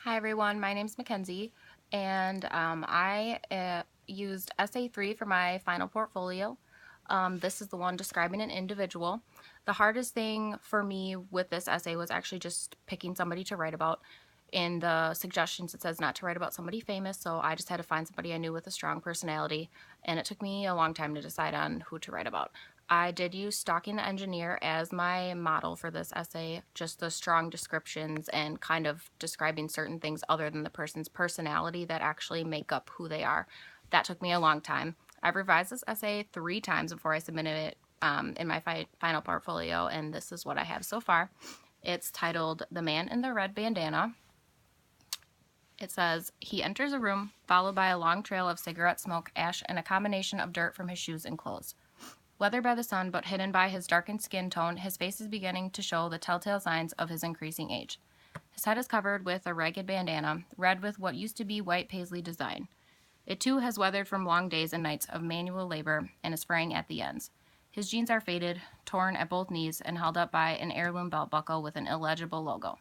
Hi everyone, my name's Mackenzie, and I used Essay 3 for my final portfolio. This is the one describing an individual. The hardest thing for me with this essay was actually just picking somebody to write about. In the suggestions it says not to write about somebody famous, so I just had to find somebody I knew with a strong personality, and it took me a long time to decide on who to write about. I did use Stalking the Engineer as my model for this essay, just the strong descriptions and kind of describing certain things other than the person's personality that actually make up who they are. That took me a long time. I've revised this essay 3 times before I submitted it in my final portfolio, and this is what I have so far. It's titled The Man in the Red Bandana. It says, he enters a room, followed by a long trail of cigarette smoke, ash, and a combination of dirt from his shoes and clothes. Weathered by the sun, but hidden by his darkened skin tone, his face is beginning to show the telltale signs of his increasing age. His head is covered with a ragged bandana, red with what used to be white paisley design. It too has weathered from long days and nights of manual labor and is fraying at the ends. His jeans are faded, torn at both knees, and held up by an heirloom belt buckle with an illegible logo.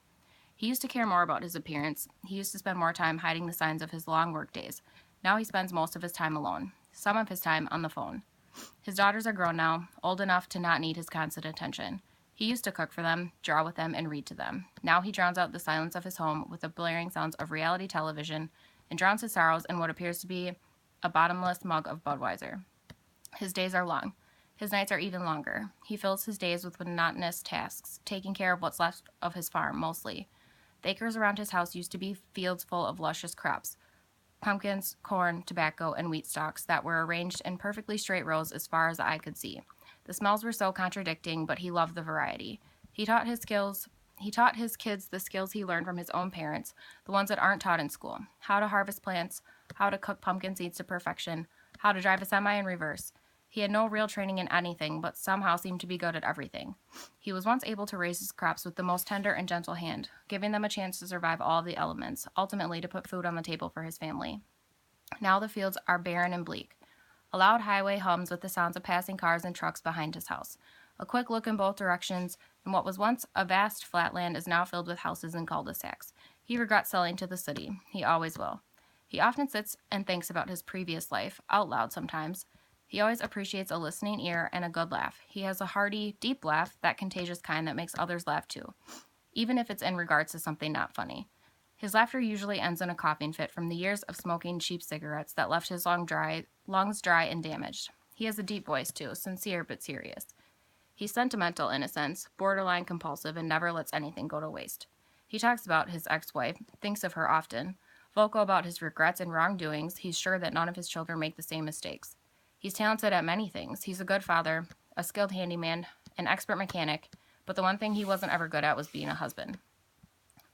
He used to care more about his appearance. He used to spend more time hiding the signs of his long work days. Now he spends most of his time alone, some of his time on the phone. His daughters are grown now, old enough to not need his constant attention. He used to cook for them, draw with them, and read to them. Now he drowns out the silence of his home with the blaring sounds of reality television and drowns his sorrows in what appears to be a bottomless mug of Budweiser. His days are long. His nights are even longer. He fills his days with monotonous tasks, taking care of what's left of his farm, mostly. The acres around his house used to be fields full of luscious crops. Pumpkins, corn, tobacco, and wheat stalks that were arranged in perfectly straight rows as far as the eye could see. The smells were so contradicting, but he loved the variety. He taught his kids the skills he learned from his own parents, the ones that aren't taught in school. How to harvest plants, how to cook pumpkin seeds to perfection, how to drive a semi in reverse. He had no real training in anything, but somehow seemed to be good at everything. He was once able to raise his crops with the most tender and gentle hand, giving them a chance to survive all of the elements, ultimately to put food on the table for his family. Now the fields are barren and bleak. A loud highway hums with the sounds of passing cars and trucks behind his house. A quick look in both directions, and what was once a vast flatland is now filled with houses and cul-de-sacs. He regrets selling to the city. He always will. He often sits and thinks about his previous life, out loud sometimes. He always appreciates a listening ear and a good laugh. He has a hearty, deep laugh, that contagious kind that makes others laugh too, even if it's in regards to something not funny. His laughter usually ends in a coughing fit from the years of smoking cheap cigarettes that left his lungs dry and damaged. He has a deep voice too, sincere but serious. He's sentimental in a sense, borderline compulsive, and never lets anything go to waste. He talks about his ex-wife, thinks of her often. Vocal about his regrets and wrongdoings, he's sure that none of his children make the same mistakes. He's talented at many things. He's a good father, a skilled handyman, an expert mechanic, but the one thing he wasn't ever good at was being a husband.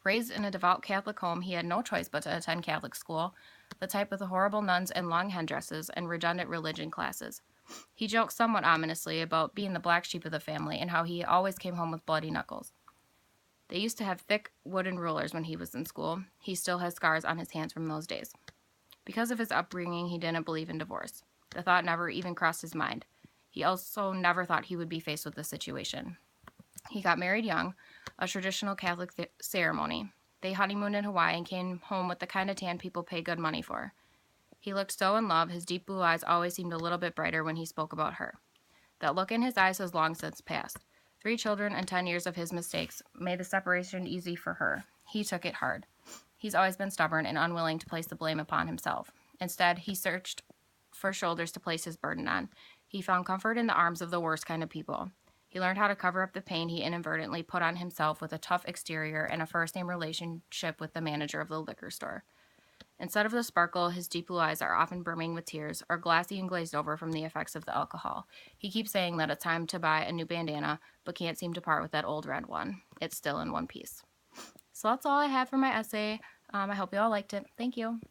Raised in a devout Catholic home, he had no choice but to attend Catholic school, the type with the horrible nuns and long headdresses and redundant religion classes. He jokes somewhat ominously about being the black sheep of the family and how he always came home with bloody knuckles. They used to have thick wooden rulers when he was in school. He still has scars on his hands from those days. Because of his upbringing, he didn't believe in divorce. The thought never even crossed his mind. He also never thought he would be faced with this situation. He got married young, a traditional Catholic ceremony. They honeymooned in Hawaii and came home with the kind of tan people pay good money for. He looked so in love, his deep blue eyes always seemed a little bit brighter when he spoke about her. That look in his eyes has long since passed. 3 children and 10 years of his mistakes made the separation easy for her. He took it hard. He's always been stubborn and unwilling to place the blame upon himself. Instead, he searched for shoulders to place his burden on. He found comfort in the arms of the worst kind of people. He learned how to cover up the pain he inadvertently put on himself with a tough exterior and a first-name relationship with the manager of the liquor store. Instead of the sparkle, his deep blue eyes are often brimming with tears or glassy and glazed over from the effects of the alcohol. He keeps saying that it's time to buy a new bandana, but can't seem to part with that old red one. It's still in one piece. So that's all I have for my essay. I hope you all liked it. Thank you.